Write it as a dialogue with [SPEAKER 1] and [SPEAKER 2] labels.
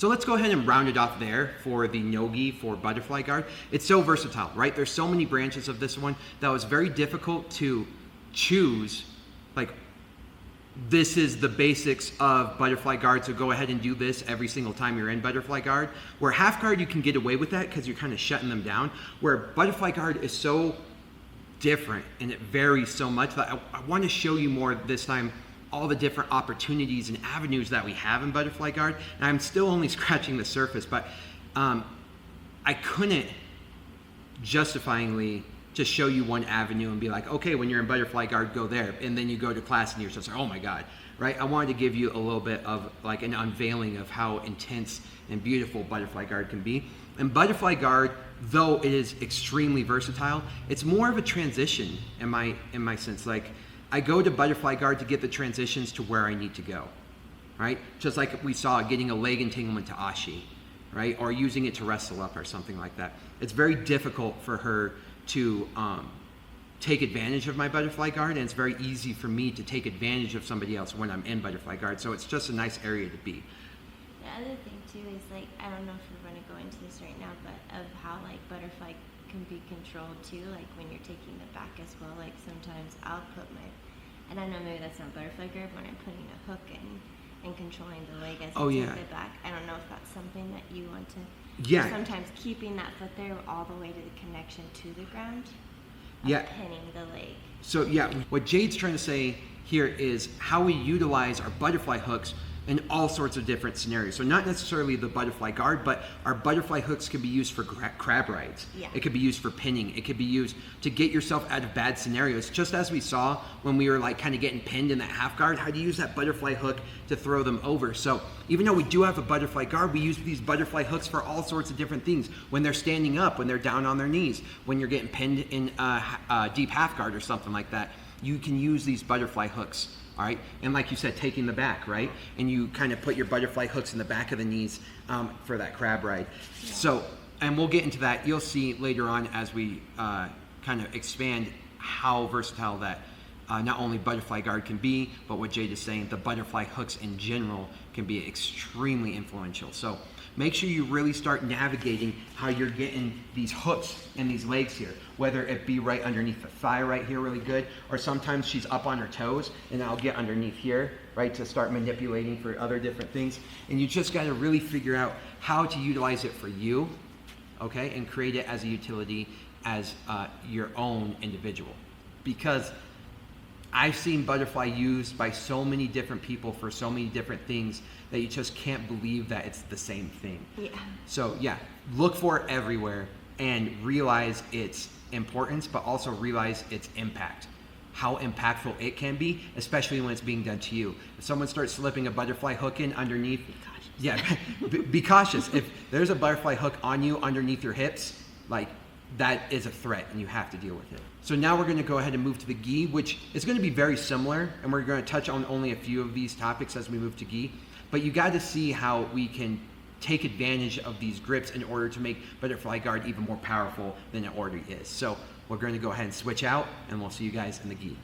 [SPEAKER 1] So let's go ahead and round it off there for the no-gi for butterfly guard. It's so versatile, right? There's so many branches of this one that was very difficult to choose, like, this is the basics of butterfly guard, so go ahead and do this every single time you're in butterfly guard. Where half guard, you can get away with that because you're kind of shutting them down. Where butterfly guard is so different and it varies so much that I want to show you more this time all the different opportunities and avenues that we have in butterfly guard. And I'm still only scratching the surface, but I couldn't justifyingly just show you one avenue and be like, okay, when you're in butterfly guard, go there. And then you go to class and you're just like, oh my God, right? I wanted to give you a little bit of like an unveiling of how intense and beautiful butterfly guard can be. And butterfly guard, though it is extremely versatile, it's more of a transition in my sense. Like, I go to butterfly guard to get the transitions to where I need to go, right? Just like we saw getting a leg entanglement to ashi, right? Or using it to wrestle up or something like that. It's very difficult for her to take advantage of my butterfly guard, and it's very easy for me to take advantage of somebody else when I'm in butterfly guard. So it's just a nice area to be.
[SPEAKER 2] The other thing too is, like, I don't know if we're going to go into this right now, but of how like butterfly can be controlled too, like when you're taking the back as well. Like sometimes I'll put and I know maybe that's not butterfly guard, when I'm putting a hook in and controlling the leg as I take it back. I don't know if that's something that you want to.
[SPEAKER 1] Yeah.
[SPEAKER 2] Sometimes keeping that foot there all the way to the connection to the ground. Pinning the leg.
[SPEAKER 1] So yeah, what Jade's trying to say here is how we utilize our butterfly hooks in all sorts of different scenarios. So not necessarily the butterfly guard, but our butterfly hooks can be used for crab rides.
[SPEAKER 2] Yeah.
[SPEAKER 1] It could be used for pinning. It could be used to get yourself out of bad scenarios. Just as we saw when we were like kind of getting pinned in that half guard, how to use that butterfly hook to throw them over. So even though we do have a butterfly guard, we use these butterfly hooks for all sorts of different things. When they're standing up, when they're down on their knees, when you're getting pinned in a deep half guard or something like that, you can use these butterfly hooks. All right, and like you said, taking the back, right? And you kind of put your butterfly hooks in the back of the knees for that crab ride. Yeah. So, and we'll get into that. You'll see later on as we kind of expand how versatile that not only butterfly guard can be, but what Jade is saying, the butterfly hooks in general can be extremely influential. So make sure you really start navigating how you're getting these hooks in these legs here, whether it be right underneath the thigh right here really good, or sometimes she's up on her toes and I'll get underneath here, right, to start manipulating for other different things. And you just got to really figure out how to utilize it for you, okay, and create it as a utility as your own individual. Because I've seen butterfly used by so many different people for so many different things that you just can't believe that it's the same thing. Yeah. So yeah, look for it everywhere and realize its importance, but also realize its impact, how impactful it can be, especially when it's being done to you. If someone starts slipping a butterfly hook in underneath, be cautious. Yeah, be cautious. If there's a butterfly hook on you underneath your hips, like, that is a threat and you have to deal with it. So now we're going to go ahead and move to the gi, which is going to be very similar, and we're going to touch on only a few of these topics as we move to gi. But you got to see how we can take advantage of these grips in order to make butterfly guard even more powerful than it already is. So we're going to go ahead and switch out, and we'll see you guys in the gi.